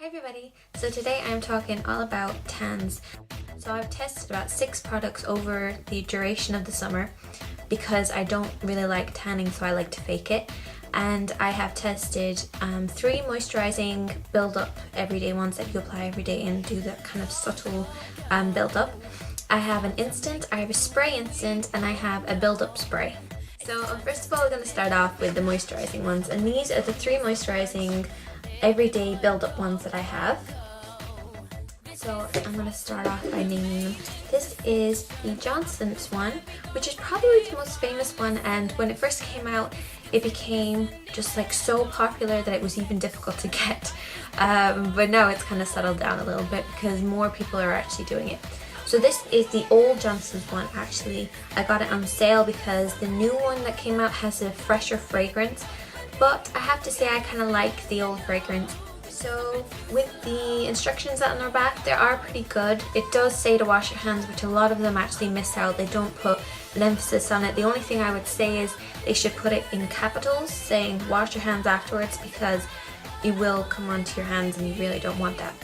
Hi everybody! So today I'm talking all about tans. So I've tested about 6 products over the duration of the summer because I don't really like tanning, so I like to fake it. And I have tested 3 moisturizing build-up everyday ones that you apply every day and do that kind of subtle build-up. I have an instant, I have a spray instant, and I have a build-up spray. So first of all, we're going to start off with the moisturizing ones, and these are the 3 moisturizing everyday build-up ones that I have. So I'm going to start off by naming them. This is the Johnson's one, which is probably the most famous one, and when it first came out it became just like so popular that it was even difficult to get. But now it's kind of settled down a little bit because more people are actually doing it. So this is the old Johnson's one. Actually, I got it on sale because the new one that came out has a fresher fragrance. But I have to say I kind of like the old fragrance. So with the instructions on their back, they are pretty good. It does say to wash your hands, which a lot of them actually miss out. They don't put an emphasis on it. The only thing I would say is they should put it in capitals saying wash your hands afterwards, because it will come onto your hands and you really don't want that.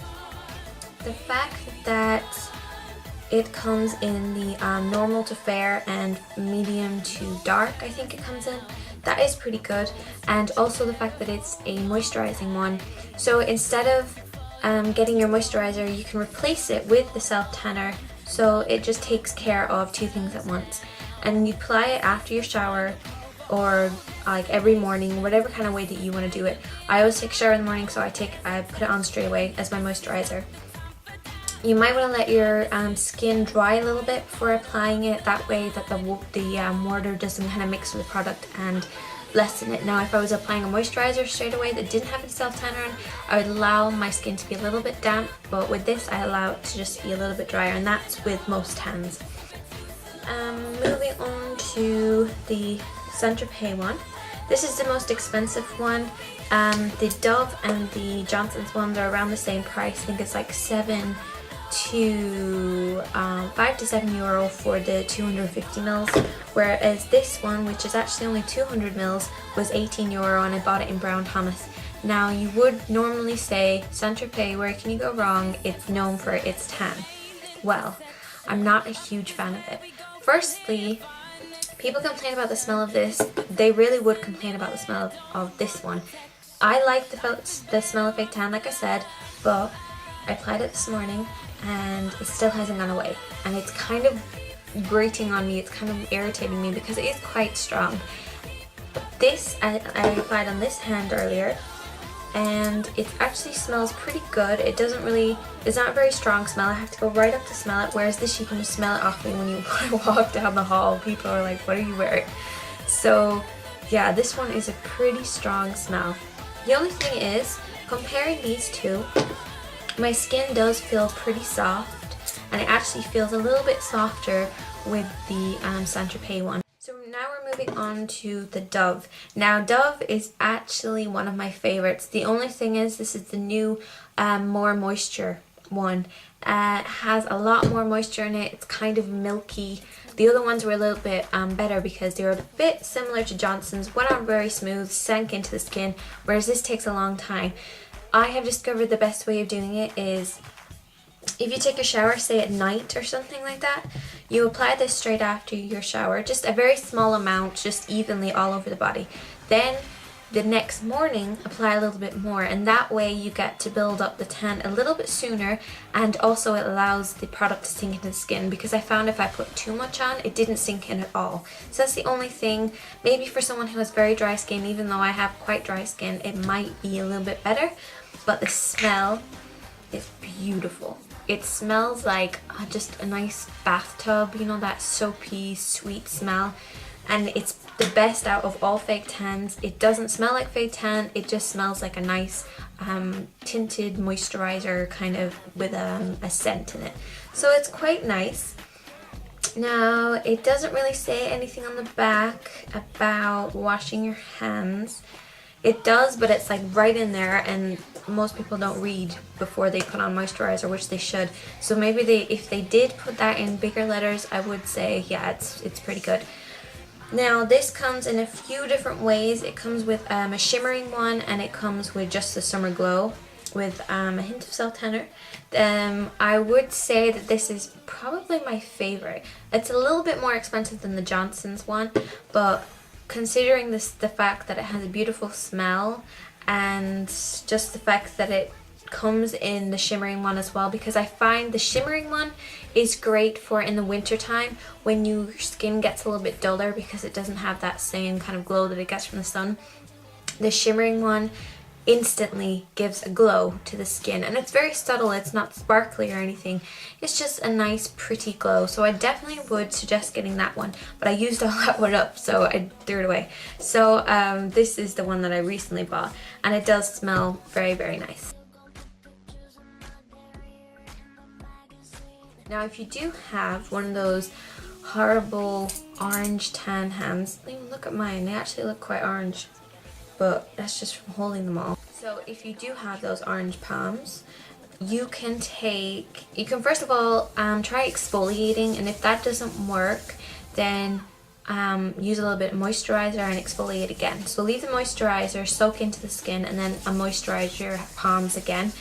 The fact that it comes in the normal to fair and medium to dark, I think it comes in. That is pretty good. And also the fact that it's a moisturizing one. So instead of getting your moisturizer, you can replace it with the self tanner. So it just takes care of 2 things at once. And you apply it after your shower or like every morning, whatever kind of way that you want to do it. I always take a shower in the morning, so I put it on straight away as my moisturizer. You might want to let your skin dry a little bit before applying it, that way that the water doesn't kind of mix with the product and lessen it. Now if I was applying a moisturizer straight away that didn't have a self tanner on, I would allow my skin to be a little bit damp, but with this I allow it to just be a little bit drier, and that's with most tans. Moving on to the Sineadycady one. This is the most expensive one. The Dove and the Johnson's ones are around the same price. I think it's like 5 to 7 euro for the 250 mils, whereas this one, which is actually only 200 mils, was 18 euro, and I bought it in brown Thomas. Now you would normally say Sineadycady, where can you go wrong? It's known for its tan. Well, I'm not a huge fan of it. Firstly, people complain about the smell of this. They really would complain about the smell of this one. I like the smell of fake tan, like I said, but I applied it this morning and it still hasn't gone away, and it's kind of grating on me, it's kind of irritating me because it is quite strong. This I applied on this hand earlier, and it actually smells pretty good. It's not a very strong smell. I have to go right up to smell it, whereas this you can just smell it off me when you walk down the hall. People are like, what are you wearing? So yeah, this one is a pretty strong smell. The only thing is, comparing these two, my skin does feel pretty soft, and it actually feels a little bit softer with the Sineadycady one. So now we're moving on to the Dove. Now Dove is actually one of my favorites. The only thing is, this is the new more moisture one. It has a lot more moisture in it. It's kind of milky. The other ones were a little bit better because they were a bit similar to Johnson's, went on very smooth, sank into the skin, whereas this takes a long time. I have discovered the best way of doing it is, if you take a shower, say at night or something like that, you apply this straight after your shower, just a very small amount, just evenly all over the body. Then the next morning apply a little bit more, and that way you get to build up the tan a little bit sooner, and also it allows the product to sink into the skin, because I found if I put too much on, it didn't sink in at all. So that's the only thing. Maybe for someone who has very dry skin, even though I have quite dry skin, it might be a little bit better, but the smell is beautiful. It smells like just a nice bathtub, you know, that soapy, sweet smell. And it's the best out of all fake tans. It doesn't smell like fake tan, it just smells like a nice tinted moisturizer kind of with a scent in it. So it's quite nice. Now, it doesn't really say anything on the back about washing your hands. It does, but it's like right in there, and most people don't read before they put on moisturizer, which they should. So maybe if they did put that in bigger letters, I would say, yeah, it's pretty good. Now this comes in a few different ways. It comes with a shimmering one, and it comes with just the Summer Glow. with a hint of self tanner. I would say that this is probably my favorite. It's a little bit more expensive than the Johnson's one, but considering the fact that it has a beautiful smell and just the fact that it comes in the shimmering one as well, because I find the shimmering one is great for in the winter time when your skin gets a little bit duller because it doesn't have that same kind of glow that it gets from the sun. The shimmering one instantly gives a glow to the skin, and it's very subtle. It's not sparkly or anything. It's just a nice pretty glow, so I definitely would suggest getting that one, but I used all that one up, so I threw it away. So this is the one that I recently bought, and it does smell very, very nice. Now if you do have one of those horrible orange tan hands, look at mine, they actually look quite orange, but that's just from holding them all. So if you do have those orange palms, you can first of all try exfoliating, and if that doesn't work, then use a little bit of moisturizer and exfoliate again. So leave the moisturizer soak into the skin and then moisturize your palms again.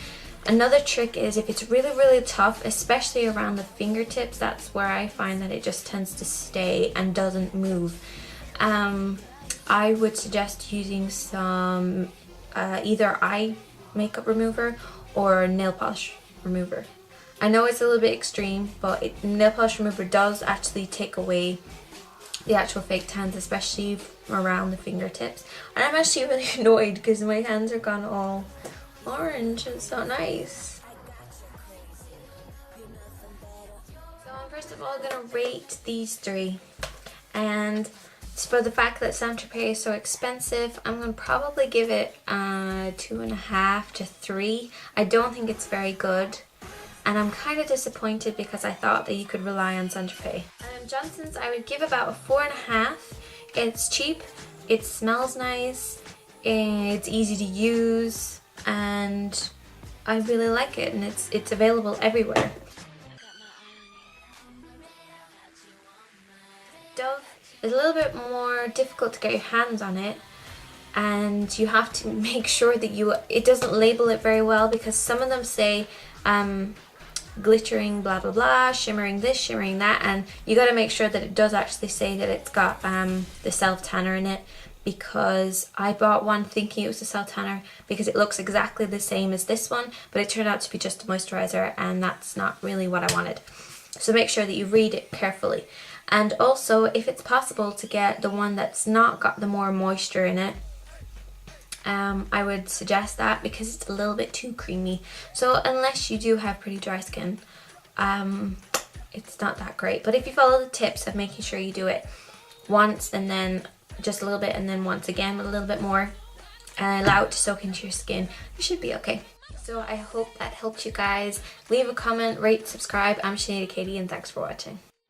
Another trick is if it's really, really tough, especially around the fingertips, that's where I find that it just tends to stay and doesn't move. I would suggest using some either eye makeup remover or nail polish remover. I know it's a little bit extreme, but nail polish remover does actually take away the actual fake tans, especially around the fingertips. And I'm actually really annoyed because my hands are gone all orange. It's not nice. So I'm first of all gonna rate these three, and for the fact that Saint-Tropez is so expensive, I'm gonna probably give it 2.5 to 3. I don't think it's very good, and I'm kind of disappointed because I thought that you could rely on Saint-Tropez. Johnson's I would give about a 4.5. It's cheap, it smells nice, it's easy to use, and I really like it, and it's available everywhere. Dove is a little bit more difficult to get your hands on it, and you have to make sure that it doesn't label it very well, because some of them say glittering blah blah blah, shimmering this, shimmering that, and you got to make sure that it does actually say that it's got the self tanner in it, because I bought one thinking it was a self tanner because it looks exactly the same as this one, but it turned out to be just a moisturizer, and that's not really what I wanted. So make sure that you read it carefully. And also, if it's possible to get the one that's not got the more moisture in it, I would suggest that, because it's a little bit too creamy. So unless you do have pretty dry skin, it's not that great. But if you follow the tips of making sure you do it once and then just a little bit and then once again with a little bit more and allow it to soak into your skin, you should be okay. So I hope that helped you guys. Leave a comment, rate, subscribe. I'm Sineadycady, and thanks for watching.